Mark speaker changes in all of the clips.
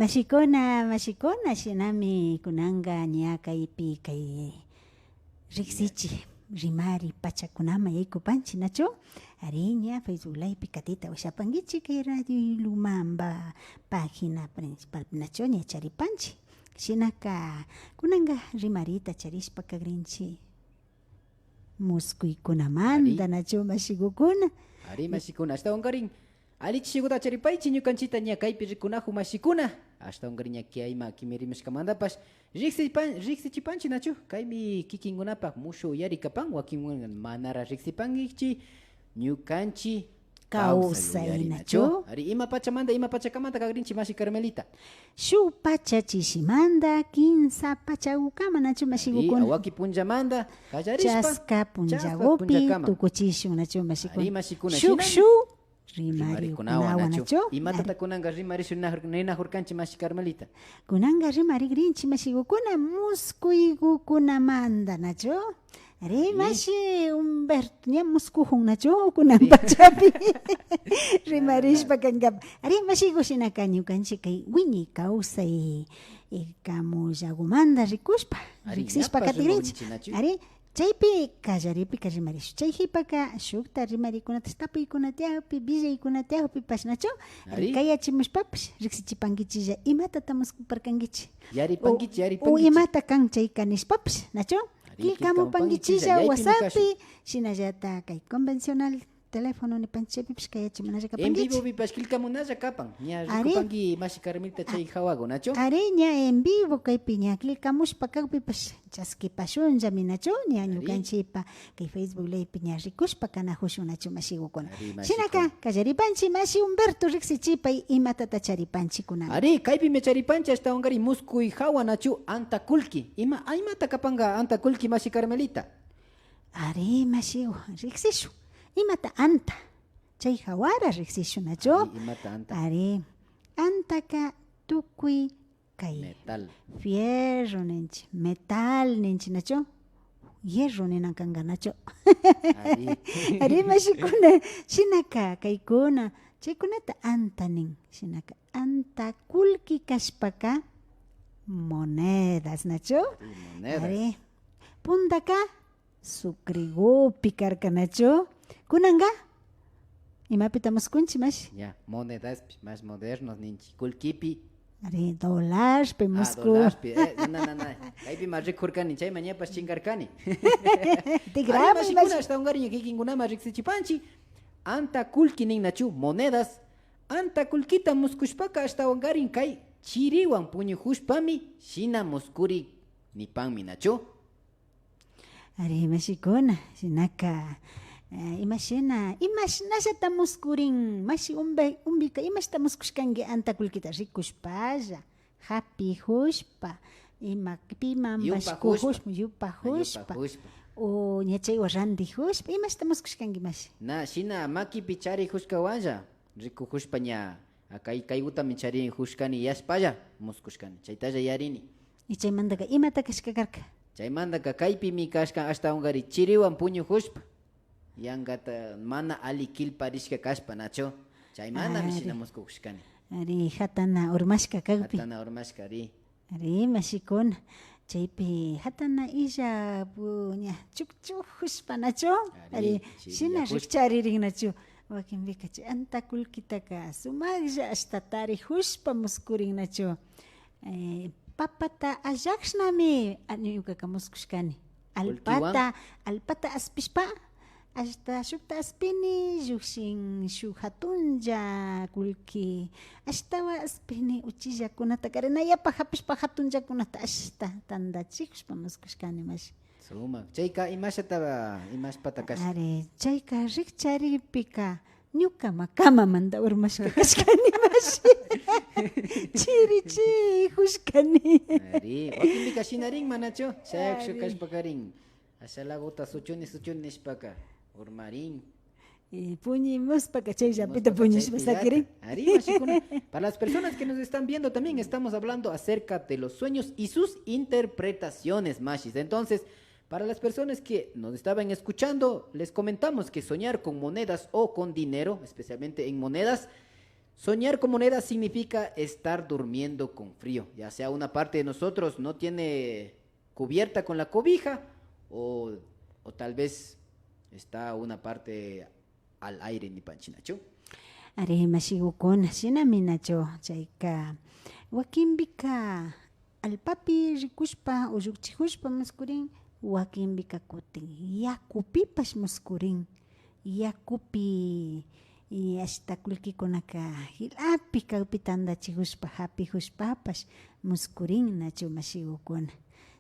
Speaker 1: Mashikuna shinami kunanga ñakaypi kay riksichi rimari pachakunama yaykupanchik nachu ariña Facebook Live katita ushapankichik kay Radio Lumamba página principal nachu ña charipanchik shinaka kunanga rimarita charishpa kagrinchik muskuykunamanta nachu mashikukuna
Speaker 2: Ari mashikuna hasta ongarin alichiguta charipaychi ñukanchita ña kaypi rikunaju mashikuna hasta ongarin ña kiayma kimerimashkamandapash riksichipanchi nachu kaymi kikinkunapaq mushu yarikapan wakinwan manara riksipankichi ñukanchi
Speaker 1: kawsay nachu
Speaker 2: ari ima pachakamanta kagrinchi mashi Carmelita
Speaker 1: shuk pacha chishimanda kinsa pachakukama nachu mashikukuna
Speaker 2: awaki punllamanta kallarishpa
Speaker 1: chaska punllakupi tukuchishun nachu mashikuna shuk rimarikunawwan nachu
Speaker 2: imatata kunanga rimarishun ninajurkanchi mashi Carmelita
Speaker 1: kunanga rimarikrinchi mashikukuna muskuykukunamanta nachu ari mashi Humberto ña muskujun nachu kunan pachapi rimarishpa kankapa ari mashikushinaqa ñukanchik kay wiñay kawsay kamullakumanta rikushpa riksishpa katikrinchik ari chaypi kallaripika rimarishun chay hipaka shukta rimarikunata tapuykunatiapi villaykunatiapipash nachu ari kayachimushpapish riksichipankichilla imatata muskuparkankichik
Speaker 2: yaripankichik
Speaker 1: o imata kan chay kanishpapish nachu Kilkamupankichilla WhatsAppi shinallata kay convencional teléfono ni panchepipish kayachimunalla kapankichik.
Speaker 2: En vivo pipash kilkamunalla kapan. Ña rikupanki mashi Carmelita chay hawago nacho.
Speaker 1: Ari ña en vivo kaypi ña kilkamushpa kawpipash chaskipashunllami nacho ña ñukanchikpa kay Facebook Live ña rikushpa kanajushun nacho mashigukuna. Shinaka kallaripanchi mashi Humberto riksichipay imatata charipanchikuna.
Speaker 2: Ari kaypi me charipanchi hasta ongari muskuy hawa nacho anta kulki. Imata kapanga anta kulki mashi Carmelita.
Speaker 1: Ari mashi riksishu. Imata anta chay hawara riksishu nacho ari antaka tukuy kay
Speaker 2: metal
Speaker 1: fierro ninchi metal ninchi nacho hierro ninankanga nacho ari mashikuna shinaka kaykuna chaykunata anta nin shinaka anta kulki kashpaka monedas nacho ari puntaka sukrigupi karka nacho kunanga imapita muskunchi mash
Speaker 2: ya monedas más modernos ninchi kulkipi
Speaker 1: ari dólares pe musku
Speaker 2: dólares pe no kaypi más rikurkani chay mañapas chingarkani
Speaker 1: tigrama
Speaker 2: mashikuna hasta ungari kikinkunama riksichipanchi anta kulki nin nachu monedas anta kulkita muskushpaka hasta ungarin kay chiriwan puñujushpami shina muskuri nipanmi nachu
Speaker 1: ari mashikuna shinaka imashta muskurin mashi umbika imashta muskushkanki anta kulkita rikushpalla hapijushpa ima pimanpash kujushpa yupajushpa o ñachaywa randijushpa imashta muskushkanki mashi
Speaker 2: na shina makipi charijushkawalla rikujushpa ña kayguta charijushkani yashpalla muskushkani chaytalla yarini
Speaker 1: y chaymantaka imata kashkakarka
Speaker 2: chaymantaka kaypi mi kashka hasta ungari chiriwan puñujushpa yangata mana ali kilparishka kashpa nacho chaymanta mishina muskushkani
Speaker 1: ari hatana urmashka kagpi
Speaker 2: ari
Speaker 1: mashikuna chaypi hatana illa ña chukchujushpa nacho ari shina rikcharirin nacho wakinpika chay anta kulkitaka sumaqlla hasta tarijushpa muskurin nacho papata allaqshnami ñuqaqa muskushkani alpata aspishpa hasta shukta aspini llukshin shuk hatunlla kulki ashtawa aspini uchillakunata karinayapa hapishpa hatunllakunata ashta tandachikushpa muskushkani mashi
Speaker 2: sumak chayka imashpata kash
Speaker 1: ari chayka rikcharipika ñuka kamamanta urmashka kashkani mashi chirichi hushkani
Speaker 2: ari wakinpika shinarin manacho shakshu kashpakarin ashalagota suchuni nishpaka urmarin
Speaker 1: puñimuspaka chayllapita puñushpasakirin
Speaker 2: ari mashikuna para las personas que nos están viendo también estamos hablando acerca de los sueños y sus interpretaciones mashis. Entonces para las personas que nos estaban escuchando les comentamos que soñar con monedas o con dinero, especialmente en monedas, Soñar con monedas significa estar durmiendo con frío, ya sea una parte de nosotros no tiene cubierta con la cobija o, o tal vez está una parte al aire ni panchinacho.
Speaker 1: Are masigukuna sinaminacho chayka wakinbika alpapi rikushpa ullukchihushpa muskurin wakinbika kutin yakupipash muskurin yakupi ashta kullkikunaka hilapi kawpi tandachihushpa hapihushpapash muskurin nachu masigukuna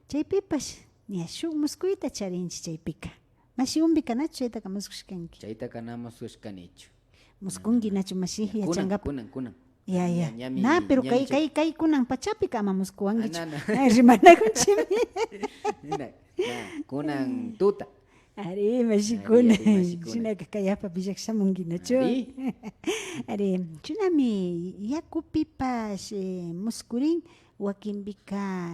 Speaker 1: chaypipash ña shuk muskuyta charinchik chaypika masiumbika nachu chaytaka muskushkanki
Speaker 2: Chayta kanamos sushkanicho.
Speaker 1: muskungi nachu masi yachangapa
Speaker 2: Kunan.
Speaker 1: ya
Speaker 2: Ñami-
Speaker 1: na pero
Speaker 2: ñami
Speaker 1: kay kunan pachapi kama muskuwangichu
Speaker 2: Anana.
Speaker 1: rimanakunchimi
Speaker 2: Kunan tuta.
Speaker 1: Are masikuna
Speaker 2: Ari masikuna.
Speaker 1: sinaka kayapa bishaksamungi nachu
Speaker 2: Ari.
Speaker 1: are chunami yakupipas muskurin wakinbika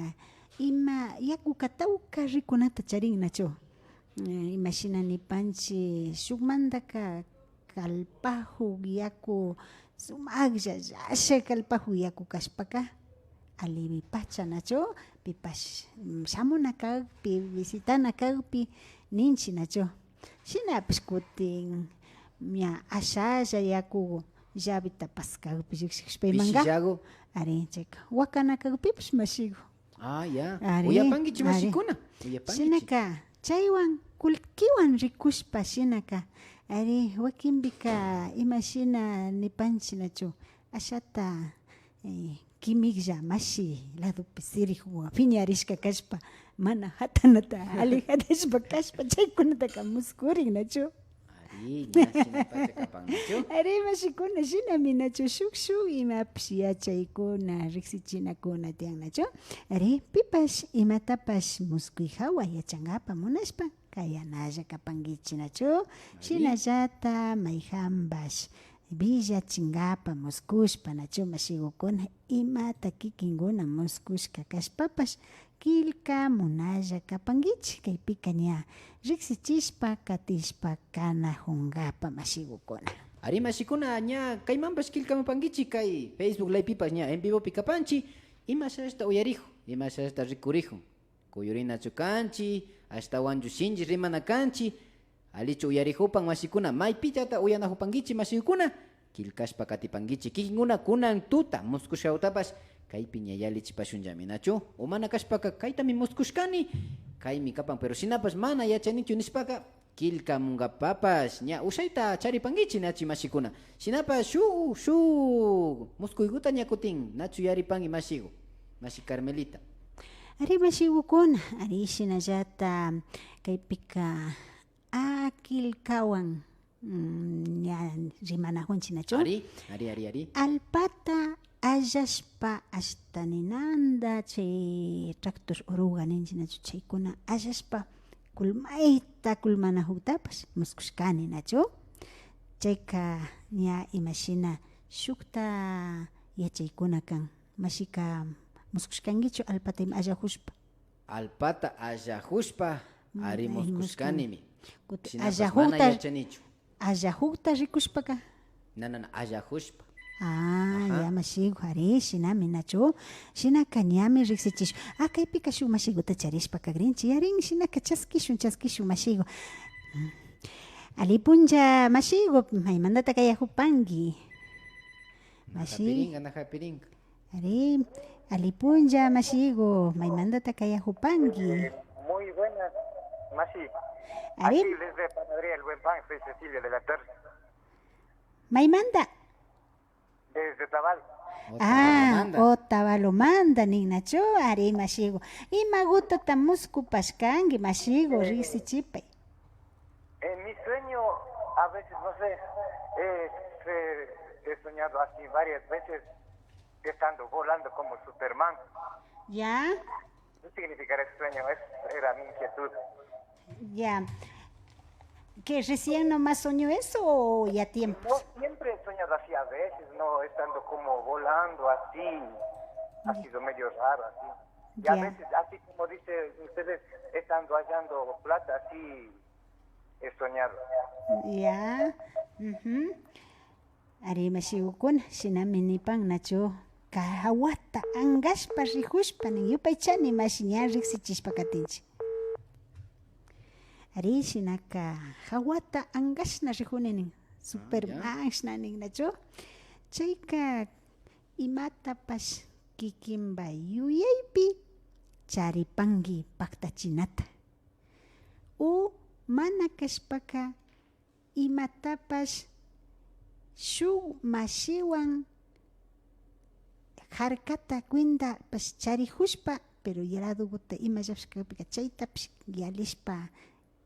Speaker 1: ima yaku katawka rikunata charin nachu imashina nipanchi shukmantaka kalpahuk yaku sumaqlla llashak kalpahuk yaku kashpaka aliwi pacha nachu pipash shamuna kaqpi visitana kaqpi ninchi nachu shinapish kutin ña ashalla yaku llavitapas kaqpi llukshiqpimanga
Speaker 2: Pishillago.
Speaker 1: ari chayka wakana kaqpipish mashiku
Speaker 2: Ah, ya.
Speaker 1: Ari,
Speaker 2: Uyapangichi
Speaker 1: ari.
Speaker 2: mashikuna. Uyapangichi.
Speaker 1: shinaka chaywan kullkiwan rikushpa shinaka ari wakinbika imashina nipanchi nachu ashata kimiklla mashi ladopi sirikwa piñarishka kashpa mana hatanata alejadashpa kashpa chaykunataka muskurin nachu
Speaker 2: Ari, ñashina pachakapangacho.
Speaker 1: ari mashikuna shinami nachu shuk imapish yachaykuna riqsichinakuna tiyan nachu ari pipash imatapash muskuyhawa yachangapa munashpa kayanalla kapankichi nachu shinallata mayjambash villachingapa muskushpa nachu mashigukuna imata kikinkuna muskushka kashpapash kilka munalla kapankichi kaypika ña riqsichishpa katishpa kanajunkapa mashigukuna
Speaker 2: Ari mashikuna ña kaymanpash killkamapankichi kay Facebook Live pipas ña en vivo pikapanchi imashashta uyarijo, imashashta rikurijo. Kuyurinachu kanchi, ashtawanchu shinchi rimana kanchi, alichu uyarijupan mashikuna maypitata uyanajupankichi mashikuna, killkashpa katipankichi kikinkuna kunan tuta muskushawtapash kaypi ña yalichipashunllami nachu. O mana kashpaka kaytami muskushkani, kaymi kapan pero shinapash mana yachanichu nishpaka killkamunkapapash ña ushayta charipankichi nachi mashikuna. Shinapash shu muskuykuta ña kutin nachu yaripanki mashiku, mashi Carmelita.
Speaker 1: ari mashigukuna ari shinallata kaypika akilkawan ña rimanajunchi nachu
Speaker 2: Ari.
Speaker 1: alpata allashpa hasta ninanda chay tractor oruga ninchi nachu chaykuna allashpa kulmayta kulmanajuktapash muskushkani nachu chayka ña imashina shukta yachaykuna kan mashika muskushkankichu alpata ima allajushpa
Speaker 2: Alpata allajushpa ari muskushkanimi.
Speaker 1: Kuti
Speaker 2: Shinapash
Speaker 1: allajukta-
Speaker 2: mana yachanichu.
Speaker 1: allajukta rikushpaka
Speaker 2: Nanana allajushpa.
Speaker 1: ya mashigu ari shinami nachu shinaka ñami riqsichish kaypika shuk mashiguta charishpa kagrinchi yarin shinaka chaskishun mashigu alipunlla mashigu maymantata kayajupanki mashi
Speaker 2: Najapiringa.
Speaker 1: ari alipunlla mashigu maymantata kayajupanki
Speaker 3: Muy buenas, Masi.
Speaker 1: Ari.
Speaker 3: Aquí desde Panadería El Buen Pan, soy Cecilia de la Torre,
Speaker 1: maymanta
Speaker 3: desde Tabal.
Speaker 1: Otabalomanda nin nachu ari mashigu imagutata muskupashkanki mashigu riqsichipay
Speaker 3: En mi sueño, a veces, no sé, he soñado así varias veces, estando volando como Superman.
Speaker 1: ya
Speaker 3: ¿Qué significará ese sueño? Esa era mi inquietud.
Speaker 1: ya que recién nomás soñó eso o ya tiempo
Speaker 3: No, siempre he soñado así a veces, no estando como volando así. Ha sido medio raro así. Y a
Speaker 1: Ya.
Speaker 3: veces, así como dicen ustedes, estando hallando plata, así he soñado.
Speaker 1: ya ujú. Ari mashigukuna shinami nipan nachu kahawata angashpa rihushpa nin yupaychani mashi ña riksichishpa katinchik. Ari shinaka hawata angashna rihuni nin super angshna nin nachu chayka imatapash kikinba yuyaypi charipangi paktachinata u mana kashpaka imatapash shuk mashiwan harkata cuenta pash charihushpa pero yaraduguta imallapish kawpika chaytapish yalishpa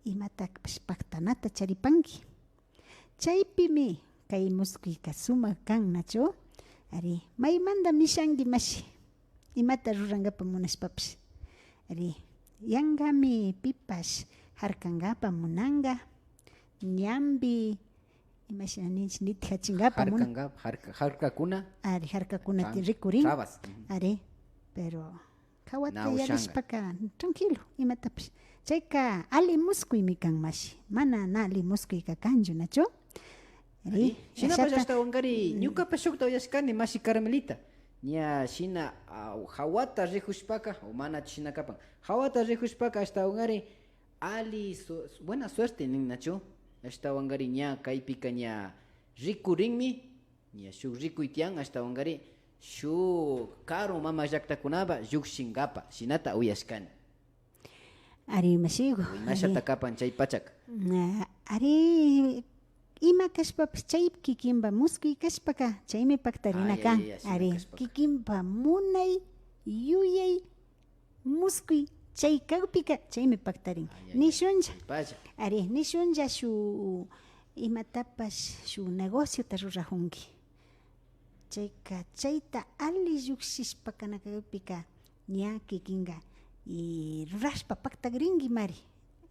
Speaker 1: imatapash paktanata charipanki chaypimi kay muskuyka sumak kan nachu ari maymanta mishanki mashi imata rurankapak munashpapish ari yankami pipash harkankapa munanka ñampi imashina ninchik nitijachinkapak
Speaker 2: harkakuna
Speaker 1: ari harkakuna rikurin
Speaker 2: trabas
Speaker 1: ari pero kawata
Speaker 2: Na
Speaker 1: yalishpaka tranquilo imatapish chayka ali muskuymi kan mashi mana na ali muskuyka kanchu nachu ari
Speaker 2: shinapash hasta wankari ñukapash shukta uyashkani mashi Carmelita ña shina hawata rihushpaka o mana shina kapan hawata rihushpaka hasta wankari ali buena suerte nin nachu hasta wankari ña kaypika ña rikurinmi ña shuk rikuy tiyan hasta wankari shuk karo mama llaktakunapa llukshinkapa shinata uyashkani
Speaker 1: ari mashigu
Speaker 2: imashata kapan chay pachaka
Speaker 1: ari ima kashpapish chay kikinpa muskuy kashpaka chaymi paktarina kan ari kikinpa munay yuyay muskuy chay kawpika chaymi paktarin nishunlla ari nishunlla shu imatapash shu negociota rurajunki chayka chayta ali llukshishpa kana kawpika ña kikinka y rurashpa paktarinki mari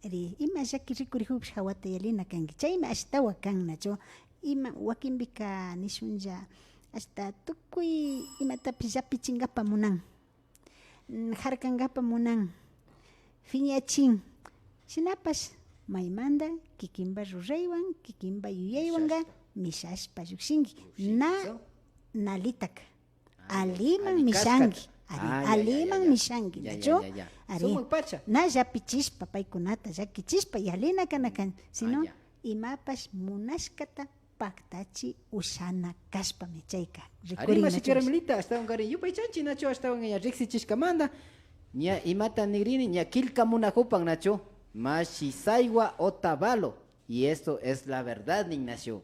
Speaker 1: ari ima llaki rikurihupsh hawata yalina kanki chaymi ashtawa kan nachu ima wakinpika nishunlla hasta tukuy imatapish llapichinkapa munan harkankapa munan fiñachin shinapash maymanta kikinpa ruraywan kikinpa yuyaywanka mishashpa llukshinki nalitaka aliman mishanki aliman mishanki nachu ari na llapichishpa paykunata llakichishpa yalina kana kan sino imapash munashkata paktachi ushana kashpami chayka
Speaker 2: ari mashi Carmelita hasta wankari yupaychanchi nachu hasta wanka ña riksichishkamanta ña imata nigrini ña kilka munakupan nachu mashi saywa otavalo y esto es la verdad nin nachu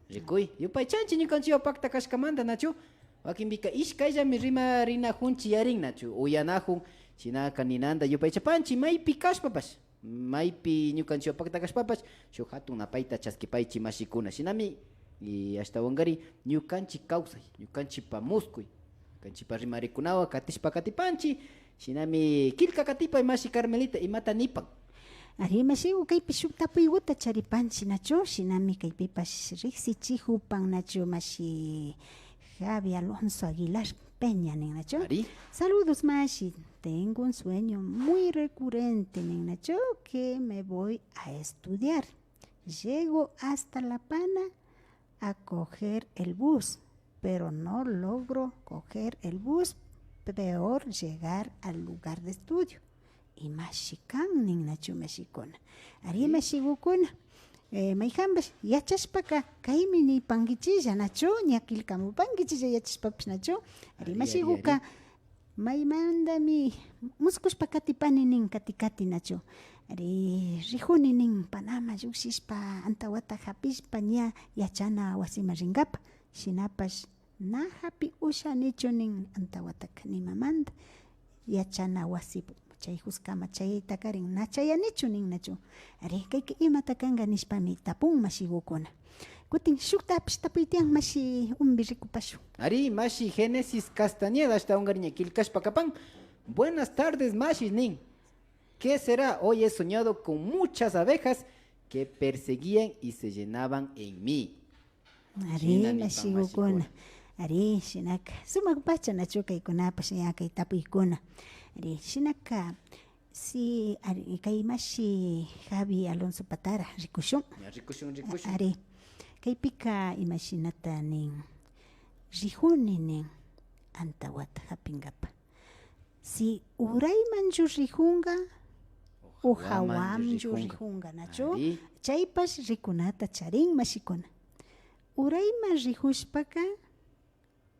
Speaker 2: rikuy yupaychanchi ñukanchikpa pakta kashkamanta nachu wakinpika ishkayllami rina junchi yarin nachu uyanajun shinaka ninanta yupaychapanchi maypi kashpapash maypi ñukanchikpa pakta kashpapash shuk hatun napayta chaskipaychi mashikuna shinami y hasta wankari ñukanchik kawsay ñukanchikpa muskuy ñukanchikpa rimarikunawan katishpa katipanchi shinami kilka katipay mashi Carmelita imata nipan
Speaker 1: ari mashigu kaypi shuk tapuywata charipanchi nachu shinami kaypipash riksichihupan nachu mashi Javi Alonso Aguilar Peña nin nachu saludos mashi tengo un sueño muy recurrente nin nachu que me voy a estudiar llego hasta La Pana a coger el bus pero no logro coger el bus peor llegar al lugar de estudio y mashikan nin nachu mashikuna ari mashigukuna mayjambash yachashpaka kaymi nipankichilla nachu ña kilkamupankichilla yachashpapish nachu ari mashiguka maymantami muskushpa katipani nin katikati nachu ari rijuni nin Panama llukshishpa antawata hapishpa ña yachana wasima rinkapa shinapash na hapi ushanichu nin antawataka nimamanta yachana wasi chay huskama chayta karin na chayanichu nin nachu ari kayka imata kanka nishpami tapun mashigukuna kutin shuktapish tapuytiyan mashi umbi rikupashun
Speaker 2: ari mashi Génesis Castañeda hasta wankari kilkashpa kapan buenas tardes mashi nin ¿qué será? Hoy he soñado con muchas abejas que perseguían y se llenaban en mí
Speaker 1: ari mashigukuna ari shinaka sumak pacha nachu kaykunapash ya kay tapuykuna ari shinaka si ari kay mashi Javi Alonso Patara rikushun
Speaker 2: rikushun
Speaker 1: ari Kaypika imashinata nin rihuni nin antawata hapingapa. Si uraymanchu rihunga o hawanchu rihunga nachu, chaypas rikunata charin mashikuna. Urayman rihushpaka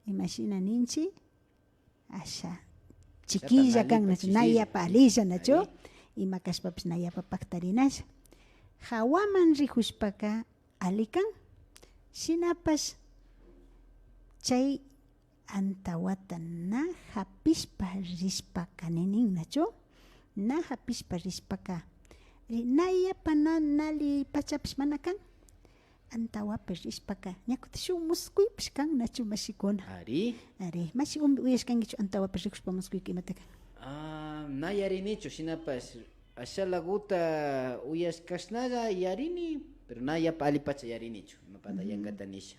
Speaker 1: imashina ninchi asha chiquilla kan nachu, nayapa alisha nachu, ima kashpapas nayapa paktarinasha. Hawaman rihushpaka alikan, shinapas chay antawata na hapishpa rishpaka ninin nachu, na hapishpa rishpaka nayapa nali pachapish mana kan, antawapi rishpaka ñakuta shuk muskuypish kan nachu mashikuna. Ari, mashi uyashkankichu antawapi rikushpa muskuyka imata kan?
Speaker 2: Na yarinichu, shinapas ashalaguta uyashkashnalla yarini, pero na yapa alipacha yarinichu, mapata yankata nisha.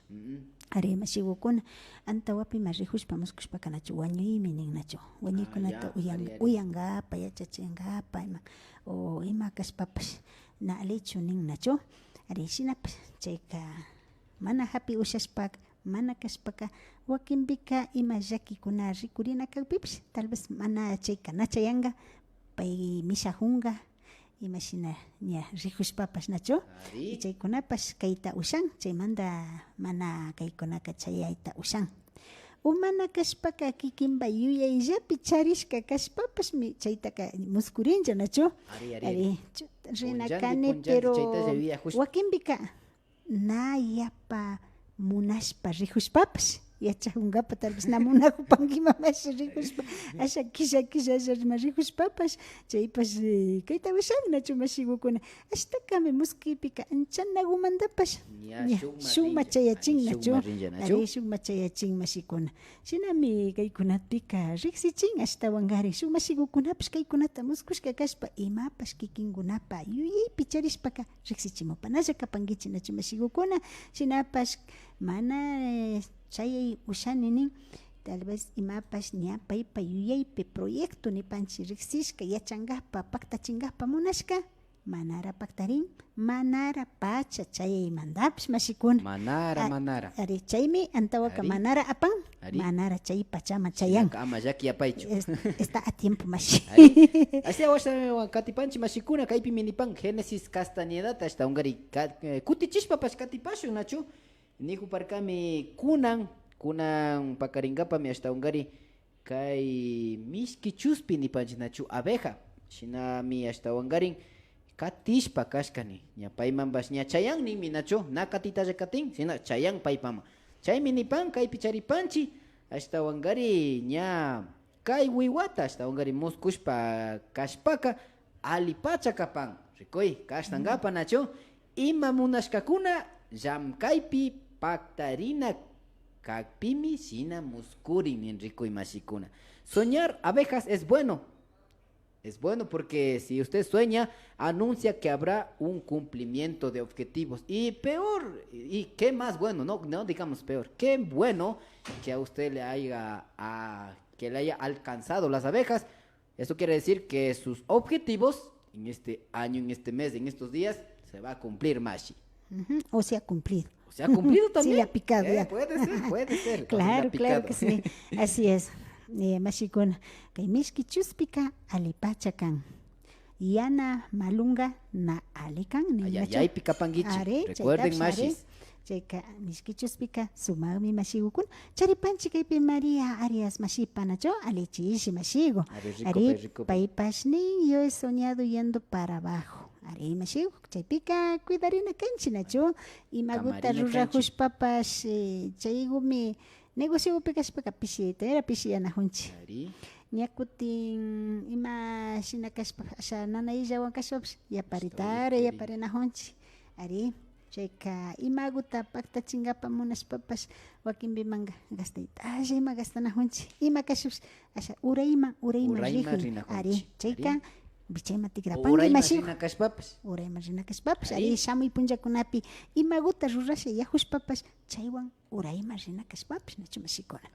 Speaker 1: Ari mashigukuna antawapi marihushpa muskushpaka nachu wañuymi nin nachu, wañuykunata uyangapa yachachingapa ima o ima kashpapash na alichu nin nachu. Ari shinapas chayka mana hapi ushashpaka mana kashpaka wakinpika ima llakikuna rikurina kawpipish tal vez mana chayka nachayanga pay mishajunga imashina ña rihushpapash nachu, chaykunapash kayta ushan, chaymanta mana kaykunaka chayayta ushan. O mana kashpaka kikinpa yuyayllapi charishka kashpapashmi chaytaka muskurincha nachu. Ari rinakani pero wakinpika nayapa munashpa rihushpapash yachajungapa tal vez na munakupankimamash rihushpa asha kisha asha rihushpapash chaypash kayta ushan nachu mashigukuna ashtakami muskipika anchanagumantapash shuk machayachin nachu. Ari shuk machayachin mashikuna shinami kaykunapika riksichin ashtawangarin shuk mashigukunapash kaykunata muskushka kashpa imapash kikinkunapa yuyaypi charishpaka riksichimupanalla kapankichi nachu mashigukuna. Shinapash mana chay ushaninin tal vez imapash ña paypa yuyaypi proyecto nipanchik riksishka yachangapa paktachingapa munashka manara paktarin, manara pacha chaymantapish mashikuna. Manara. Ari chaymi antawaka manara apan, manara chay pachama chayan.
Speaker 2: Ama llaki yapaychu.
Speaker 1: Está a tiempo mashi.
Speaker 2: Así awasha katipanchi mashikuna kaypi minipan Génesis Castañedata hasta ungari kutichishpapash katipashun nachu. Niku parkami kunan pakaringapami hasta ungari kay miski chuspi nipanchi nachu abeja. Shinami hasta ungarin katishpa kashkani ña paymanpas ña chayan nimi nachu na katitalla katin sina chayan paypama chaymi nipan kaypi charipanchi hasta wangari ña kay wiwata hasta wangari muskushpa kashpaka alipacha kapan rikuy kashtangapa nachu ima munashkakuna llamkaypi paktarina kakpimi sina muskurin nin rikuy mashikuna. Soñar abejas es bueno. Es bueno porque si usted sueña, anuncia que habrá un cumplimiento de objetivos. Y peor, y qué más bueno, no digamos peor, qué bueno que a usted le haya alcanzado las abejas. Eso quiere decir que sus objetivos en este año, en este mes, en estos días, se va a cumplir, Mashi.
Speaker 1: O se ha cumplido.
Speaker 2: O se ha cumplido también.
Speaker 1: Sí, le ha picado.
Speaker 2: Puede ser.
Speaker 1: Claro que sí. Así es. Mashikuna kay mishki chuspika alipachakan yana malunga na alikan
Speaker 2: ay pikapangichi recuerden mashis
Speaker 1: chayka mishki chuspika sumagmi mashigukun charipanchi kaypi María Arias mashipa nacho alichishi mashigo ari paypashnin yo he soñado yendo para abajo ari mashigo chaypika cuidarina kanchi nacho imaguta rurahushpapash chaygumi negocio pekashpaka pishitera pishiyanahunchi ñakutin ima shinakashpa asha nanayllawan kashpapish yaparinahunchi ari chayka imaguta paktachingapa munashpapash wakinpiman gastaytalla ima gastanahunchi ima kashpapish asha urayman rihun ari chayka bichayma tikrapanki mashiku urayman rinakashpapash ari shamuy punllakunapi imaguta rurasha yahushpapash chaywan urayman rinakashpapash nachu mashikuna.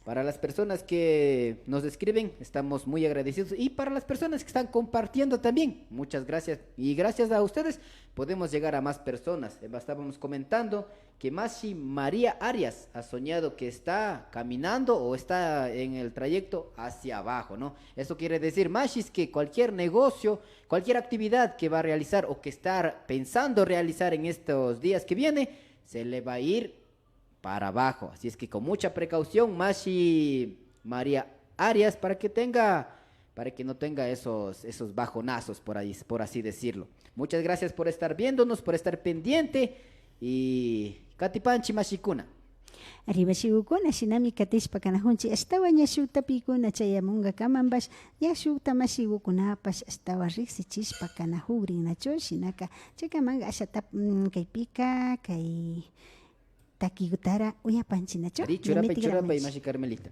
Speaker 2: Para las personas que nos escriben, estamos muy agradecidos. Y para las personas que están compartiendo también, muchas gracias. Y gracias a ustedes podemos llegar a más personas. Estábamos comentando que Mashi María Arias ha soñado que está caminando o está en el trayecto hacia abajo, ¿no? Eso quiere decir, Mashi, es que cualquier negocio, cualquier actividad que va a realizar o que está pensando realizar en estos días que viene, se le va a ir para abajo. Así es que con mucha precaución, Mashi María Arias, para que no tenga esos bajonazos, por así decirlo. Muchas gracias por estar viéndonos, por estar pendiente y Katipanchi Mashikuna.
Speaker 1: Arriba sigukuna sinami katispa kanahunchi estawa nyashuta pikuna chayamunga kamambas yashuta masigukunapas estawa riksichispa kanahubrin nacho sinaka chakamanga ashatap kaypika kay takigutara uyapanchinacho.
Speaker 2: Ari churapa y churapa y Mashi Carmelita.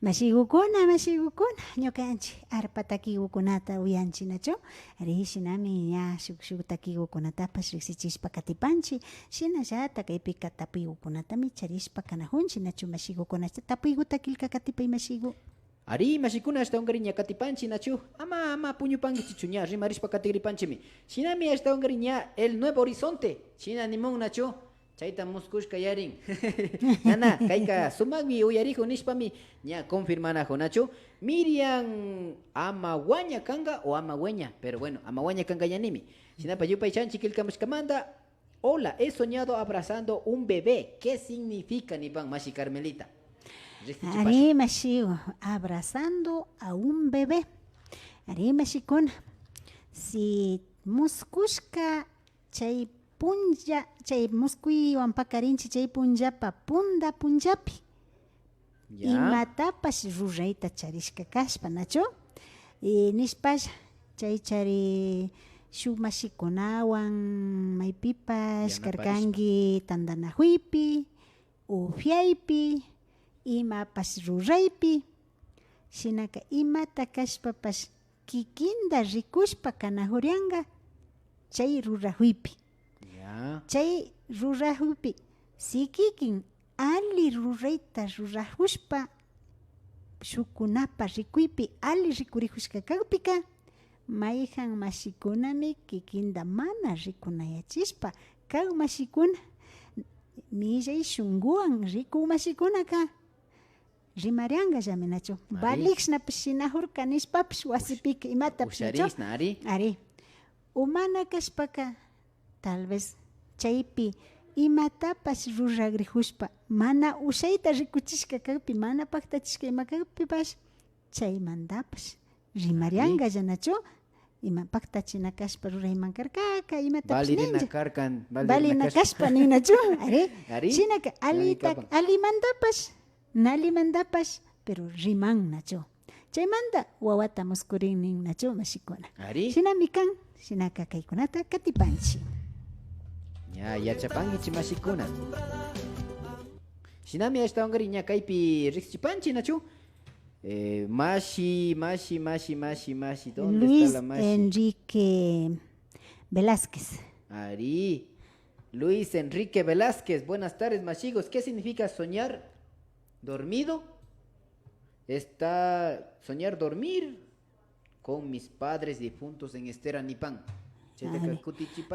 Speaker 1: Mashigukuna, ñukanchik arpa takikukunata uyanchinachu. Ari shinami ña shuk takikukunatapash riksichishpa katipanchik. Shinallata kaypika tapuykukunatami charishpa kanajunchik nachu mashigukuna. Tapuykuta kilka katipay mashigu.
Speaker 2: Ari mashikuna hasta ungariña katipanchi nachu. Ama puñupangi chichuña rimarishpa katigripanchimi. Shinami hasta ungariña el Nuevo Horizonte. Shina nimon nachu. Chaita muskushka yarin. Nana, kaika sumagmi uyarijo nishpami ña confirmanajo nachu. Miriam amaguaña kanga o amagueña, pero bueno, amaguaña kanga yanimi. Sinapa yupay chanchi kilkamushkamanda. Hola, he soñado abrazando un bebé. ¿Qué significa nipan mashi Carmelita?
Speaker 1: Ari mashigo, abrazando a un bebé. Ari mashikuna. Si muskushka chay punja, chay muskuy wampakarinchi chay punjapa punda punjapi.
Speaker 2: Ya.
Speaker 1: Imatapash rurayta charishka kashpa nacho. Nishpash chay chari shuk mashikunawan maypipash karkangi tandanahuipi, ufiaypi, imapash ruraypi. Shinaka imata kashpapash kikinda rikushpa kanahurianga chay rurahuipi. Chay rurahupi sikikin ali rurayta rurahushpa shukunapa rikuypi ali rikurihushka kawpika mayhan mashikunami kikinda mana rikunayachispa kaw mashikuna millay shunguwan riku mashikunaka rimarianga llaminachu balixnapish shinahurka nishpapish wasipika imatapish ari umana kashpaka tal vez chaypi imatapas ruragrihushpa mana ushayta rikuchishka kaypi mana paktachishka ima kaypipash chaymantapash rimarianga llanachu ima paktachina kashpa ruraymankarkaka imatapash ninja balina kashpa ninachu ari shinaka alimantapash nalimantapash pero rimannachu chaymanta wawata muskurinnin nachu mashikuna shinami kan shinaka kaykunata katipanchi.
Speaker 2: Ya chapangi chimashikuna. Shinami hasta ungariña kaypi rixipanchi nachu. Mashi. ¿Dónde
Speaker 1: Luis
Speaker 2: está la Mashi?
Speaker 1: Enrique Velázquez.
Speaker 2: Ari. Luis Enrique Velázquez. Buenas tardes, mashigos. ¿Qué significa soñar dormido? Soñar dormir con mis padres difuntos en Estera Nipan.
Speaker 1: Ari kutichun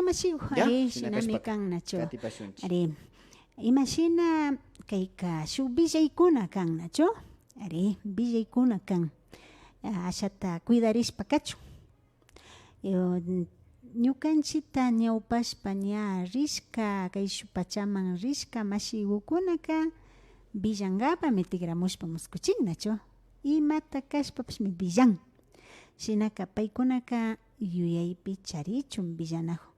Speaker 1: mashigu. Ari shinami kan nacho. Ari imagina kayka shuk villaykuna kan nacho. Ari villaykuna kan. Ashata cuidarishpa kachun. Ñukanchita ñawpashpa ña rishka kay shuk pachaman rishka mashigukunaka villangapa mitigramushpa muskuchin nacho. Imata kashpapash mi villan. Shinaka paykunaka yuyaypi charichun villanajo.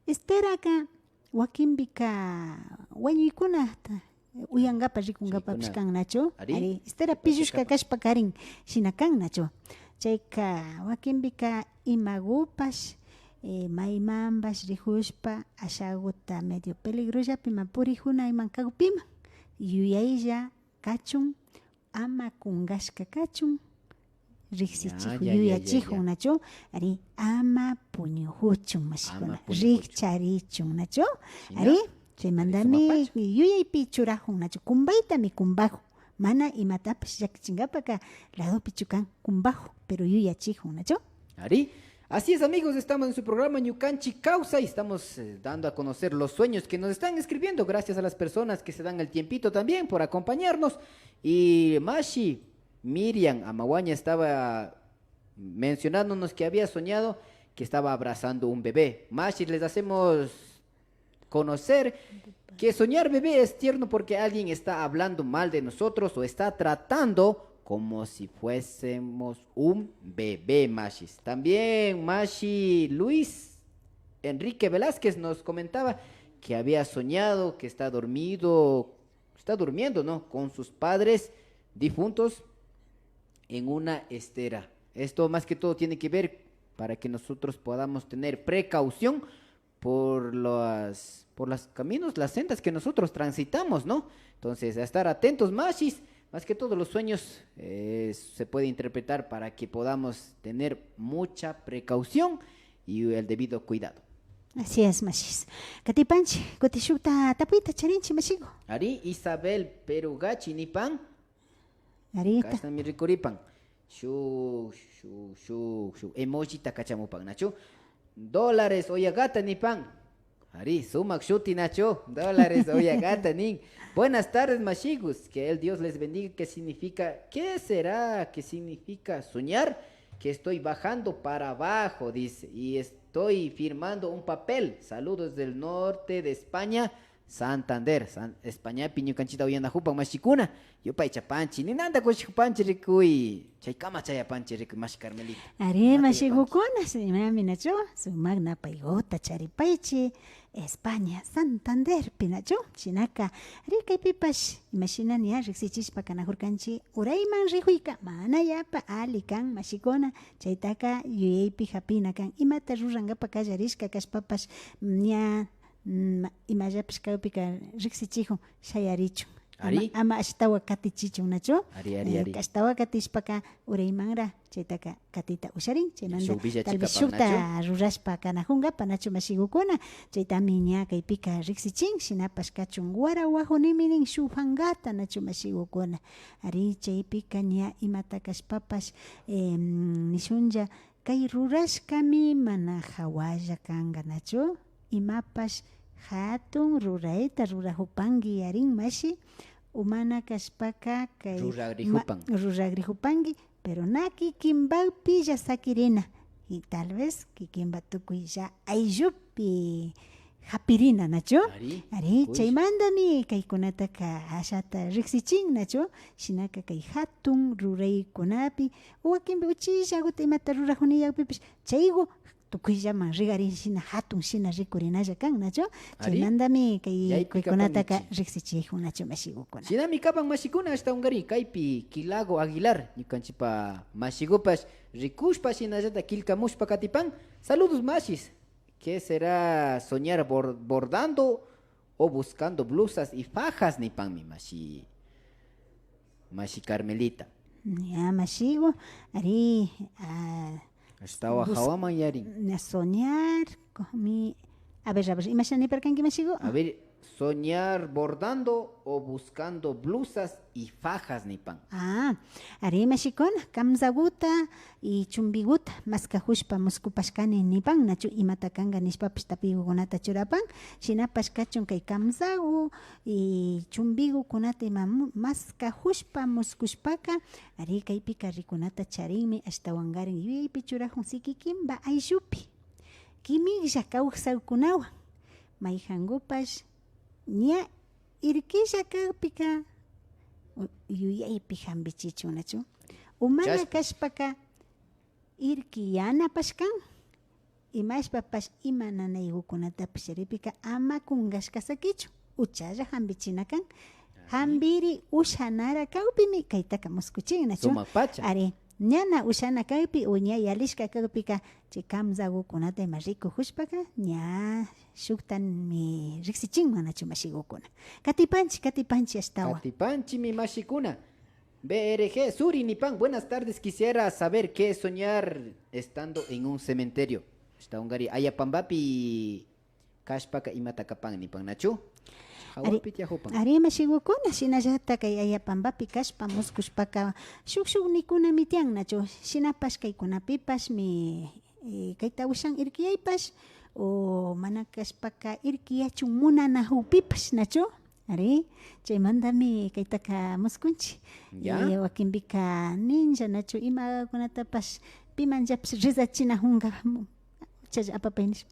Speaker 1: Esteraka wakinbika wañuykunata uyangapa rikungapapish kan nacho. Ari estera pillushka kashpa karin shinakan nacho. Chayka wakinbika imagupash maymanbash rihushpa ashaguta medio peligrollapi mapurijuna imankagupima yuyaylla kachun ama kungashka kachun riksichihu yuyachihun nacho ari ama puñuhuchun mashikuna rikcharichun nacho ari chaymandami yuyaypi churajun nacho kumbaytami kumbaju mana imatapish llakichinkapaka ladopi chukan kumbaju pero yuyachihun nacho
Speaker 2: ari. Así es, amigos, estamos en su programa Ñukanchi Causa y estamos dando a conocer los sueños que nos están escribiendo. Gracias a las personas que se dan el tiempito también por acompañarnos. Y Mashi, Miriam Amaguaña estaba mencionándonos que había soñado que estaba abrazando un bebé. Mashi, les hacemos conocer que soñar bebé es tierno porque alguien está hablando mal de nosotros o está tratando como si fuésemos un bebé, Mashis. También Mashi Luis Enrique Velázquez nos comentaba que había soñado que está durmiendo, ¿no? Con sus padres difuntos en una estera. Esto más que todo tiene que ver para que nosotros podamos tener precaución por los caminos, las sendas que nosotros transitamos, ¿no? Entonces, a estar atentos, machis, más que todo los sueños se puede interpretar para que podamos tener mucha precaución y el debido cuidado.
Speaker 1: Así es, mashis. Katipanchi, kutishuta tapuita charinchi mashigo.
Speaker 2: Ari Isabel Perugachi Nipan,
Speaker 1: Arita.
Speaker 2: Kastan mi rikuripan. Shu emoji takachamupan nacho. Dólares oyagata nipan. Ari sumak shuti nacho. Dólares oyagata nin. Buenas tardes, mashigos. Que el Dios les bendiga. ¿Qué significa? ¿Qué será? ¿Qué significa soñar? Que estoy bajando para abajo, dice, y estoy firmando un papel. Saludos del norte de España, Santander, España, piño canchita oyanda jupa machicuna. Yo pa chapanchi, ni nada con chupanchi ricui. Chaykama chayapanchi ricui mash Carmelita.
Speaker 1: Are mashigukuna, se me minacho, su magna paigota charipaichi, España, Santander, pinacho, chinaka, rica y pipas, imagina ni a rixichis pa canajurcanchi, uraiman rijuika, mana ya pa alikan, mashikona, chaitaka, yueipi japina kan, imata ruranga pa kayarishka, kaspapas, nia, imayapas kaupika rixichijo, shayaricho.
Speaker 2: Ari?
Speaker 1: Ama ashtawa kati chichu nacho.
Speaker 2: Ari.
Speaker 1: Ashtawa kati ispaka uraymanra chaytaka katita usharin chaymanta
Speaker 2: Shukbilla
Speaker 1: tal vez
Speaker 2: chikapa,
Speaker 1: shukta rurashpa kanajunga panacho mashigukuna chaytami ña kaypika riksichin shinapas kachun warawajunimi shufangata nacho mashigukuna ari chaypika ña imata kashpapas nishunlla kay rurashkami mana hawalla kanga nacho imapas hatun rurayta rurajupangi yarin mashi umana kashpaka kay ruragrijupangi pero na kikinbaupi ya sakirina y tal vez kikinba tukuy ya ayllupi hapirina nacho ari chaymandami kaykunataka ashata riksichin nacho shinaka kay hatun ruraykunapi wakinpi uchishakuta imata rurajuniyakpipish chaygu tukuyllaman rigarin shina hatun shina rikurinalla kan nacho chaymandami kaykunataka riksichijun nacho mashigukuna
Speaker 2: Shinami kapan mashikuna hasta ungari kaypi Kilago Aguilar ñukanchipa mashigupas rikushpa shinallata kilkamushpa katipan. Saludos mashis. ¿Qué será soñar bordando o buscando blusas y fajas nipan mi mashi Carmelita?
Speaker 1: Ya mashigo ari
Speaker 2: Estaba Hawaman Yarin.
Speaker 1: Soñar mi a ver, imagínate para qué mashigo.
Speaker 2: A ver, soñar bordando o buscando blusas y fajas nipan.
Speaker 1: Ari mashikon kamzaguta y chumbiguta maskahushpa muskupashkani nipan nachu imatakanga nishpapish tapigukunata churapan shinapash kachun kay kamzagu y chumbigu kunata ima maskahushpa muskushpaka ari kaypika rikunata charinmi hasta wangarin yuyaypi churajun sikikimba ayllupi kimilla kawsaykunawan mayjangupash ña irkilla kaypika yuyaypi hambichichu nachu umana kashpaka irki yanapash kan imashpapash imananaygukunatapish ripika ama kungashkasakichu uchalla hambichina kan hambiri ushanara kawpimi kaytaka muskuchin nachu ari ñana ushana kaypi o ña yalishka kaypika chay kamzagukunata ima rikuhushpaka ña shuktanmi riksichinman nachu mashigukuna katipanchi ashtawa
Speaker 2: Katipanchi mi mashikuna BRG Suri Nipan, buenas tardes, quisiera saber qué es soñar estando en un cementerio. Está ungari ayapambapi kashpaka imatakapan nipan nachu.
Speaker 1: Ari mashigukuna shinallata kay ayapambapi kashpa muskushpaka shuk nikuna mitian nachu shinapash kaykunapipash mi kayta ushan irkiyaypash o mana kashpaka irkiyachun munanahupipash nachu ari chaymandami kaytaka muskunchi wakinbika ninja nachu imakunatapash pimanllapish risachinajunga chaya apapaynish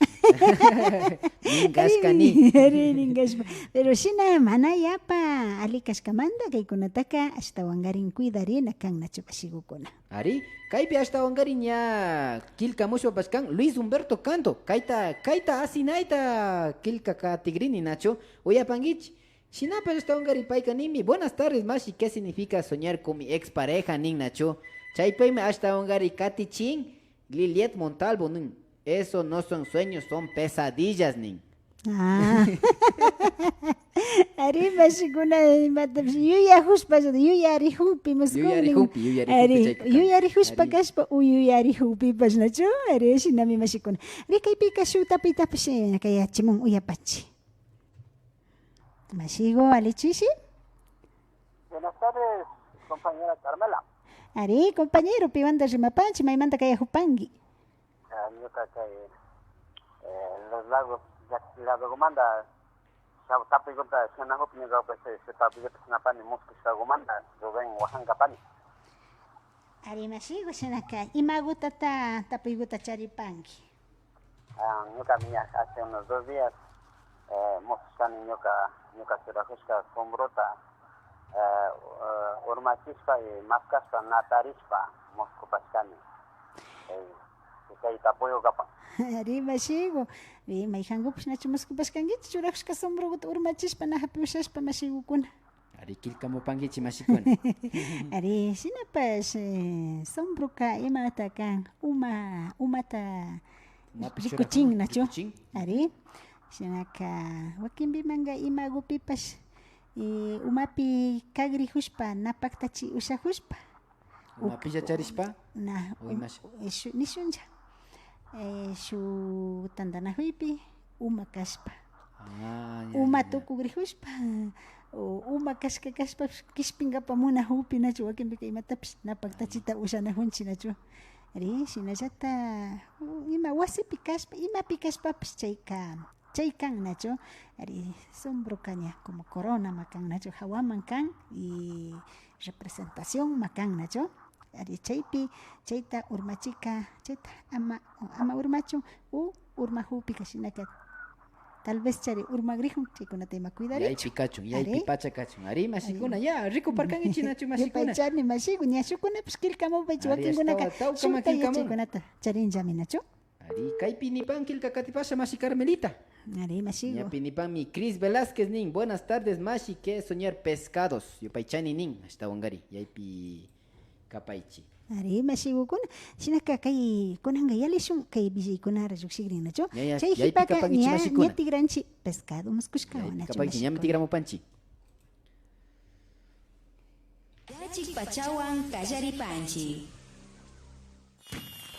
Speaker 2: Ningashkani
Speaker 1: ningashpa pero shina mana yapa alikashkamanta kaykunataka hasta wangarin cuidarina kan nachu mashigukuna
Speaker 2: Ari kaypi hasta wangarin ya kilka mushpa pashkan Luis Humberto Canto kaita asinaita kilka katigrini nacho oyapanguich Shinapa hasta wangari paika nimi buenas tardes mashi qué significa soñar con mi expareja nin nacho chaypayme hasta wangari katichin Liliet Montalvo nin Eso no son sueños, son pesadillas, nin.
Speaker 1: Ah. Ari mashikuna yuya huspa yuyari hupi
Speaker 2: Yuyari hupi chayka.
Speaker 1: yuyari huspa
Speaker 2: Ari.
Speaker 1: kaspa uyuyari hupi pasnachu ari shinami mashikuna ari kaypi kashu tapita pashi kaya chimun uyapachi mashigo alichishi
Speaker 3: Buenas tardes, compañera Carmela.
Speaker 1: ari compañero piwanda rimapanchi maymanta kaya hupangi
Speaker 3: Yo creo que los lagos, la documanda, tapi conta, si no hopi ni pues se tapi que se napani mosque se documanda, lo ven Oaxaca pani.
Speaker 1: ari mashigo shinaka imagutata tapiguta charipangi
Speaker 3: Yo camina hace unos 2 días, mostrando yo se rajusca con brota, urmachispa y mascaspa natarispa, mosco pascani. Que apoyo capa.
Speaker 1: Ari mashigo, mayhango pues nachumas kupaskangi churajos kasombro urmachispa na hapiushaspa mashigo kuna.
Speaker 2: Ari kilkamupankichi mashikuna.
Speaker 1: Ari sinapas sombro ka imata kan umata rikuching nacho.
Speaker 2: Rikuching.
Speaker 1: Ari sinaka wakimbi manga imagupipas umapi kagri huspa napaktachi usahuspa.
Speaker 2: Umapilla charispa.
Speaker 1: Na
Speaker 2: Uimash.
Speaker 1: nishunja. Su tandana huipi umakaspa. Uma tuku grihuspa. Uma kaska kaspa kispinga pamuna hupi nacho wakin bika imataps napagtachita usana hunchi nacho. Ari sinajata ima wasi pikaspa ima pikaspa chaykan nacho. Ari sombro kanya como corona makan nacho hawaman kan y representación makan nacho. Ari chaypi chayta urmachika chayta ama urmachu urmahupi kashinaka tal vez chari urmagrihun chaykunata ima cuidar
Speaker 2: Yay Pikachu, yay pipacha kachun. Ari mashikuna ya rico parkangichi nachu mashikuna.
Speaker 1: chani mashigu ñashukuna pues kilkamupa
Speaker 2: Ari
Speaker 1: wakinkunaka
Speaker 2: estawa tawka kilkamun.
Speaker 1: chaykunata charinllami nachu
Speaker 2: Ari kaypi nipan kilka katipasha mashi Carmelita.
Speaker 1: ari mashigu
Speaker 2: Ñapi nipan mi Cris Velázquez nin. Buenas tardes mashi, que soñar pescados. Yupaychani nin, hasta wangari. Yaypi kapaichi.
Speaker 1: ari mashigukuna shinaka kay kunanga yalishun kay billaykuna rayuqshigrin nachu
Speaker 2: Ya,
Speaker 1: chay
Speaker 2: yaypi
Speaker 1: hipaka
Speaker 2: kapankichi mashikuna.
Speaker 1: ñatigranchi pescado muskushkawa nachu
Speaker 2: Kapaichi ñami tigramo panchi.
Speaker 4: Yachik Pachawan Kallaripanchi.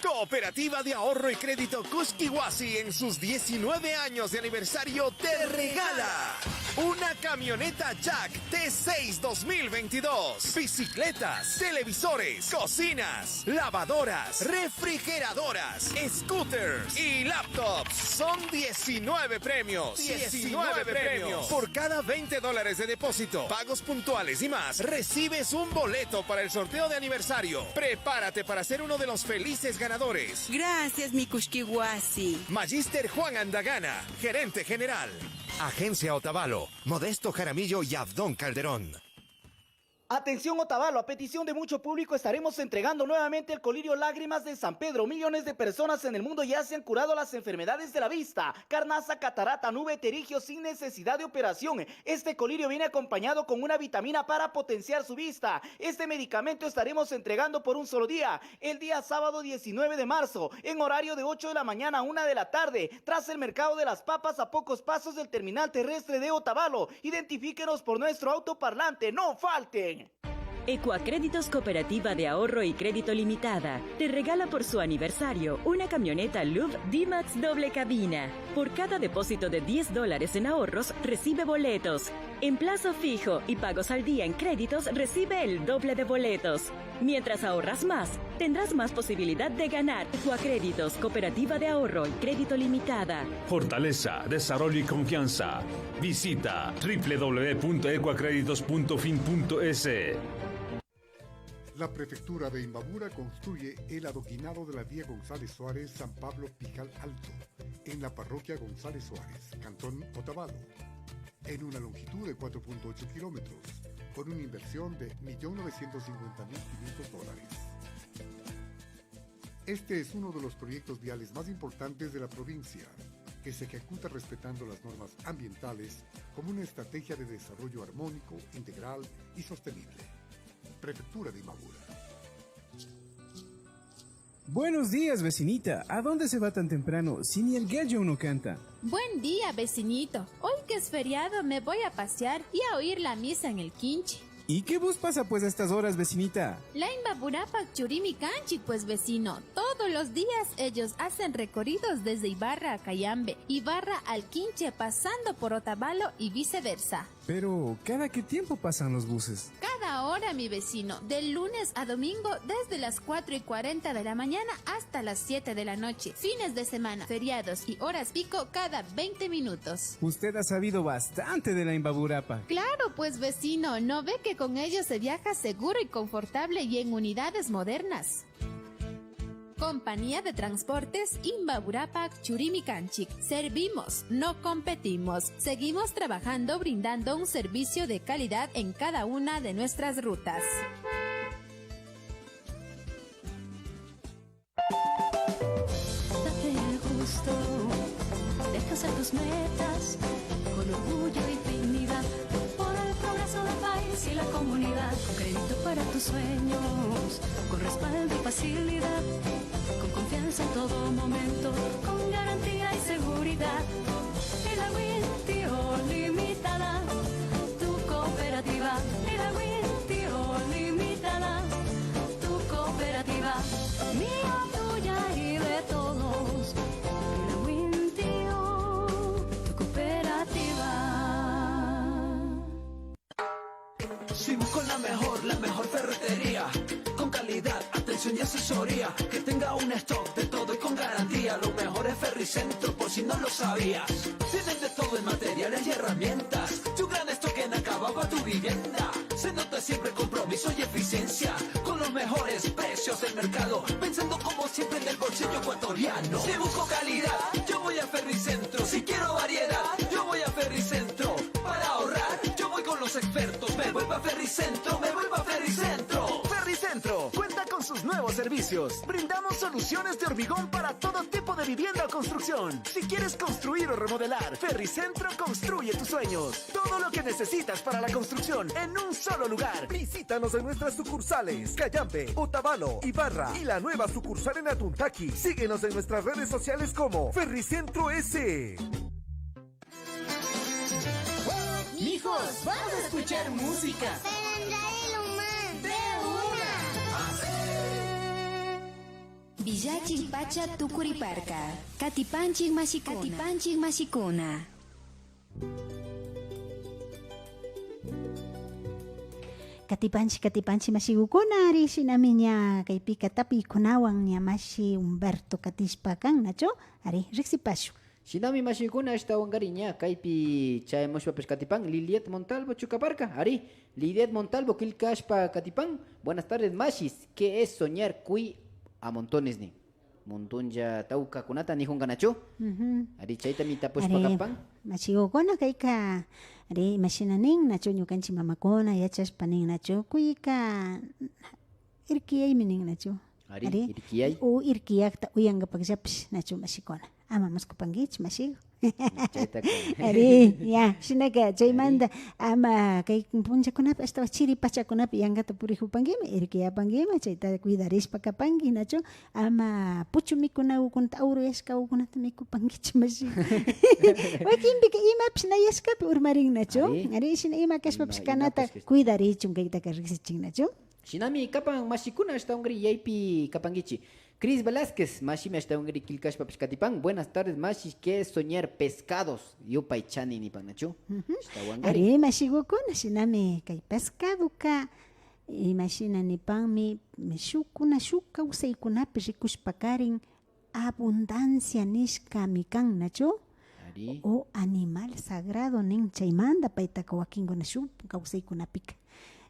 Speaker 5: Cooperativa de Ahorro y Crédito Kuskiwasi en sus 19 años de aniversario te regala una camioneta Jack T6 2022, bicicletas, televisores, cocinas, lavadoras, refrigeradoras, scooters y laptops. Son 19 premios. 19 premios. Por cada $20 de depósito, pagos puntuales y más, recibes un boleto para el sorteo de aniversario. Prepárate para ser uno de los felices ganadores.
Speaker 4: Gracias, mi Kushkiwasi.
Speaker 5: Magister Juan Andagana, gerente general. Agencia Otavalo, Modesto Jaramillo y Abdón Calderón.
Speaker 6: Atención Otavalo, a petición de mucho público estaremos entregando nuevamente el colirio Lágrimas de San Pedro. Millones de personas en el mundo ya se han curado las enfermedades de la vista, carnaza, catarata, nube, terigio sin necesidad de operación. Este colirio viene acompañado con una vitamina para potenciar su vista. Este medicamento estaremos entregando por un solo día, el día sábado 19 de marzo, en horario de 8 de la mañana a 1 de la tarde, tras el mercado de las papas a pocos pasos del terminal terrestre de Otavalo. Identifíquenos por nuestro autoparlante, no falten.
Speaker 7: Ecuacréditos Cooperativa de Ahorro y Crédito Limitada te regala por su aniversario una camioneta LUV D-Max doble cabina. Por cada depósito de $10 en ahorros, recibe boletos. En plazo fijo y pagos al día en créditos, recibe el doble de boletos. Mientras ahorras más, tendrás más posibilidad de ganar. Ecuacréditos Cooperativa de Ahorro y Crédito Limitada.
Speaker 8: Fortaleza, desarrollo y confianza. Visita www.ecuacreditos.fin.es.
Speaker 9: La prefectura de Imbabura construye el adoquinado de la vía González Suárez San Pablo Pijal Alto, en la parroquia González Suárez, Cantón Otavalo, en una longitud de 4.8 kilómetros, con una inversión de $1.950.500. Este es uno de los proyectos viales más importantes de la provincia, que se ejecuta respetando las normas ambientales como una estrategia de desarrollo armónico, integral y sostenible. Prefectura de Imbabura.
Speaker 10: Buenos días, vecinita. ¿A dónde se va tan temprano si ni el gallo no canta?
Speaker 11: Buen día, vecinito. Hoy que es feriado me voy a pasear y a oír la misa en el Quinche.
Speaker 10: ¿Y qué bus pasa pues a estas horas, vecinita?
Speaker 11: La Imbaburapac Churimi Canchi, pues vecino. Todos los días ellos hacen recorridos desde Ibarra a Cayambe, Ibarra al Quinche, pasando por Otavalo y viceversa.
Speaker 10: Pero, ¿cada qué tiempo pasan los buses?
Speaker 11: Cada hora, mi vecino, de lunes a domingo, desde las 4:40 de la mañana hasta las 7 de la noche. Fines de semana, feriados y horas pico cada 20 minutos.
Speaker 10: Usted ha sabido bastante de la Imbaburapac.
Speaker 11: Claro, pues vecino, ¿no ve que con ellos se viaja seguro y confortable y en unidades modernas? Compañía de Transportes Imbaburapac Churimicanchic. Servimos, no competimos. Seguimos trabajando brindando un servicio de calidad en cada una de nuestras rutas.
Speaker 12: Date el gusto de alcanzar tus metas con orgullo y dignidad por el progreso del país y la comunidad. Con crédito para tus sueños, con respaldo y facilidad, con confianza en todo momento, con garantía y seguridad. El Agüintio Limitada, tu cooperativa. El Agüintio Limitada, tu cooperativa. Mía, tuya y de todos. El Agüintio, tu cooperativa.
Speaker 13: Si busco la mejor ferretería, con calidad, atención y asesoría, que tenga un stock de todo y con garantía. Lo mejor es Ferricentro, por si no lo sabías. Tienen de todo en materiales y herramientas, tu gran stock en acabado a tu vivienda. Se nota siempre compromiso y eficiencia, con los mejores precios del mercado, pensando como siempre en el bolsillo ecuatoriano. Si busco calidad, yo voy a Ferricentro. Si quiero variedad, yo voy a Ferricentro. Para ahorrar, yo voy con los expertos. Me vuelvo a Ferricentro, me vuelvo a Ferricentro.
Speaker 14: Ferricentro cuenta con sus nuevos servicios. Brindamos soluciones de hormigón para todo tipo de vivienda o construcción. Si quieres construir o remodelar, Ferricentro construye tus sueños. Todo lo que necesitas para la construcción en un solo lugar. Visítanos en nuestras sucursales Cayambe, Otavalo, Ibarra y la nueva sucursal en Atuntaqui. Síguenos en nuestras redes sociales como Ferricentro S.
Speaker 12: Mijos, vamos a escuchar música.
Speaker 4: Villachik Pacha Tucuriparca. Katipanchik Mashikuna.
Speaker 1: Katipanchi masigukuna ari sinaminya kaypika tapi kunawan nya mashi Humberto Katispakan nacho ari riksipashu.
Speaker 2: Sinami mashikuna esta wangariña kaypi chaymushpa Katipan Liliet Montalvo Chucaparca. Ari Liliet Montalvo Kilkashpa Katipan. Buenas tardes mashis. ¿Qué es soñar kui a montones ni? Montonja tauka kunata ni hunganacho. Ari chayta mita pushpa kapan.
Speaker 1: Mashigukuna kayka ari mashinanin nacho ñukanchik mamakuna yachashpanin nacho kuyka irkiyay minin nacho.
Speaker 2: Ari irkiyay.
Speaker 1: U irkiyakta uyangapakshapish nacho mashikuna. Ama maskupanguich mashigo. Ari ya shinaka chaymanta ama kay punchakunapi hasta chiri pachakunapi yangata purikupangimi irkiyapangimi chayta cuidarishpa kapangi nacho ama puchu mikuna ukunta auruyashka ukunata mikupangichi mashigo. Wakinpika imapish nayashkapi urmarin nacho. Ari shina ima kashpapish kanata cuidarichun kaytaka riksichin nacho.
Speaker 2: Shinami kapan mashikuna hasta ungri yaypi kapangichi. Cris Velázquez, Mashimi hasta ungri kilkashpa Katipan. Buenas tardes, Mashi, ¿qué es soñar pescados? Yo paichani ni panacho.
Speaker 1: Ari mashigukuna shinami kay pescaduka imashina ni panmi meshukuna shuka usaykunapi rikushpakarin abundancia nishka mikan nacho. O animal sagrado nin chaymanta paytaka wakinkuna shuk kawsaykunapika.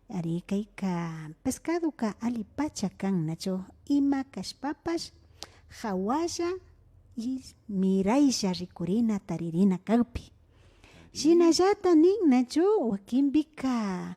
Speaker 1: Ari kayka pescaduka alipacha kan nacho ima kashpapash hawalla y miraysha rikurina taririna kawpi. Shinallata nin nacho wakinpika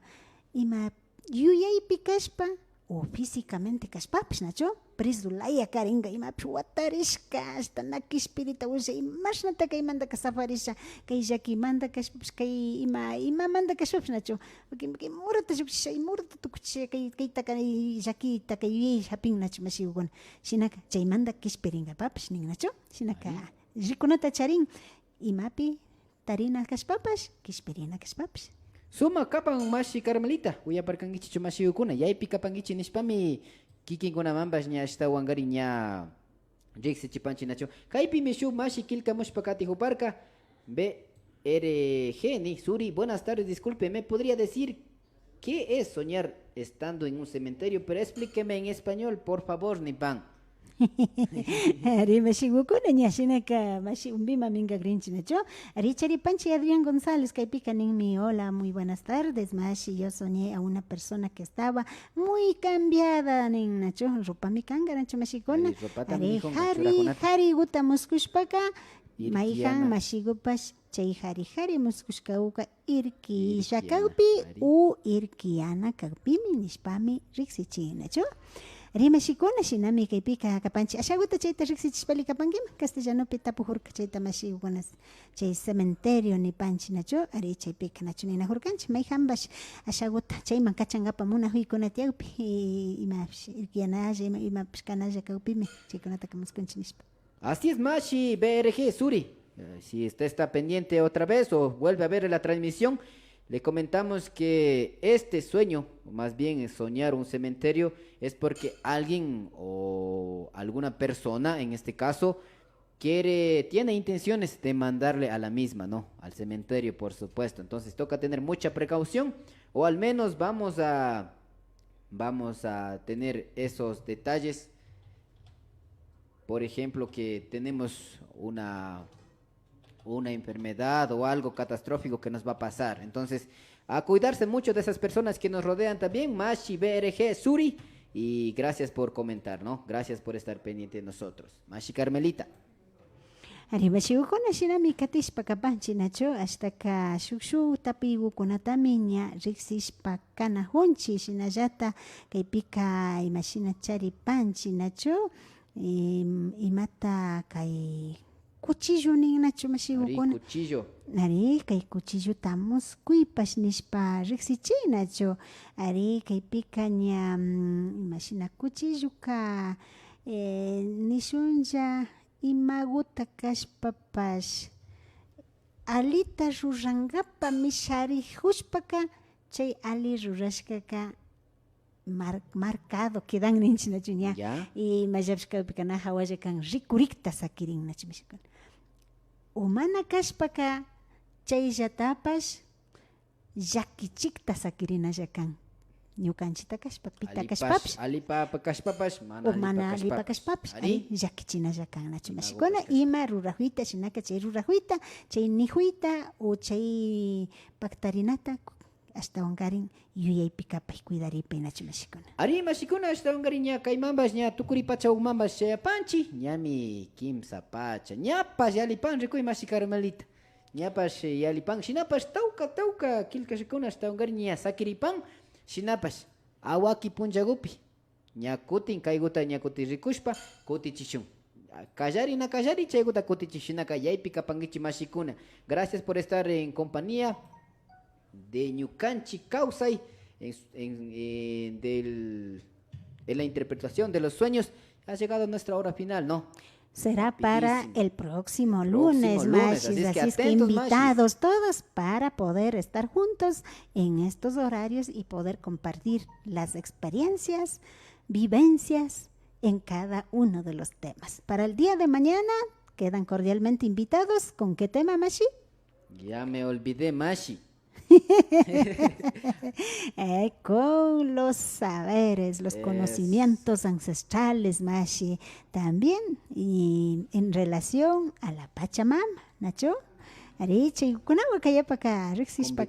Speaker 1: ima yuyaypi kashpa o físicamente kashpapish nacho preso laya karinga imapi watarishka hasta nakispirita usha imashnata kaymanta kasafarisha kay llakimanta kashpapish kay imamanta kashpapish nachu kay murata llukshisha murata tukuchisha kayta kay llakita kay yuyay hapin nachu mashikukuna shinaka chaymanta kispirinkapapish nin nachu shinaka rikunata charin imapi tarina kashpapash kispirina kashpapish.
Speaker 2: Suma kapan mashi Carmelita, uyaparkankichi chumashiyukuna, yaypi kapankichi nishpami kikinkunamanpas ña ashtawankari ña riksichipanchi nachu. Kaypi mishu mashi kilkamushpa katijuparka, BRG ni Suri, buenas tardes, disculpe, ¿me podría decir qué es soñar estando en un cementerio? Pero explíqueme en español, por favor, Nipan.
Speaker 1: Ari mashigukuna ñashinaka mashi umbima minga grinchinacho. Ari charipanchi Adrián González kaypika ninmi hola, muy buenas tardes, mashi. Yo soñé a una persona que estaba muy cambiada ninnacho. Rupami kangaracho mashikuna. Ari hari guta muskushpaka maihan mashigupash chay hari muskushkauka irki shakaupi u irkiana kakpimi nishpami riksichinacho. Rimashikuna shinami kaypika kapanchi ashaguta chayta riksichishpali kapankima castellanopi tapujurka chayta mashikunas chay cementerio nipanchi nacho ari chaypika nacho ninajurkanchi mayhambash ashaguta chayman kachangapa munajuykunatiawpi imapish irkianalla imapish kanalla kawpimi chaykunata kamuskunchi nishpa.
Speaker 2: Así es, Mashi BRG Suri. Si usted está pendiente otra vez o vuelve a ver la transmisión, le comentamos que este sueño, o más bien soñar un cementerio, es porque alguien o alguna persona, en este caso, tiene intenciones de mandarle a la misma, ¿no? Al cementerio, por supuesto. Entonces toca tener mucha precaución, o al menos vamos a tener esos detalles. Por ejemplo, que tenemos una enfermedad o algo catastrófico que nos va a pasar. Entonces, a cuidarse mucho de esas personas que nos rodean también. Mashi BRG Suri, y gracias por comentar, ¿no? Gracias por estar pendiente de nosotros. Mashi Carmelita.
Speaker 1: Arribashikuna shinami katishpa kapanchi nacho hasta ka shukshu tapigukunatami ña riksishpa kanahunchi shinallata kaypika imashina charipanchi nacho imata kay cuchillo nin nacho mashigukuna.
Speaker 2: Cuchillo.
Speaker 1: Ari kay cuchillo tamos kuipash nishpa riksichi nacho. Ari kay pika ña imashina cuchillo ka nishunja imaguta kashpapash alita rurangapa misharijushpaka chay ali rurashkaka marcado quedan ninchi nacho ña y mayapshkapika na hawalla kan rikurikta sakirin nacho mishikuna umana kashpaka chayllatapash llakichikta sakirinalla kan ñukanchita kashpa pita kashpapish
Speaker 2: alipapa kashpapash
Speaker 1: mana alipa kashpapish ari llakichinalla kan nacho mashikuna ima rurajuyta shinaka chay rurajuyta chay nijuyta o chay paktarinata hasta ongarin yuyaypika pay cuidaripi nacho mashikuna.
Speaker 2: Ari mashikuna hasta ongarin ña kaymambas ña tukuri pacha umambas panchi ñami kimsa pacha ñapas yalipan rikuy mashi Carmelita ñapas yalipan shinapas tauka kilkashikuna hasta ongarin ña sakiripan shinapas awaki punjagupi ña kutin kayguta ña kuti rikushpa kutichishun kallari chayguta kutichishinaka yaypi kapankichi mashikuna. Gracias por estar en compañía de ñukanchi Kausay en la interpretación de los sueños. Ha llegado nuestra hora final, ¿no?
Speaker 1: Será para el próximo lunes, Mashis, así es que invitados todos para poder estar juntos en estos horarios y poder compartir las experiencias, vivencias en cada uno de los temas. Para el día de mañana quedan cordialmente invitados. ¿Con qué tema, Mashi?
Speaker 2: Ya me olvidé, Mashi.
Speaker 1: Con los saberes, los conocimientos ancestrales, Mashi, también y en relación a la Pachamama, Nacho. Ari chay kunawa kayapaka riksishpa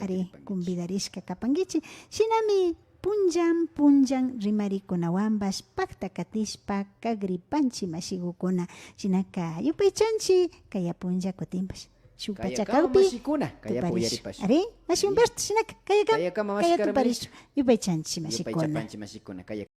Speaker 1: ari kumbidarishka kapangichi shinami punjan rimari kunawambas pakta katishpa kagripanchi mashigukuna shinaka yupaychanchi kaya punja kutimpas.
Speaker 2: Kaya kama mashikuna, kaya puyaripash.
Speaker 1: Ari, mashi Humberto, shinak, kaya
Speaker 2: kama mashikara
Speaker 1: yupaychanchi mashikuna.
Speaker 2: Yupaychapanchi mashikuna, kaya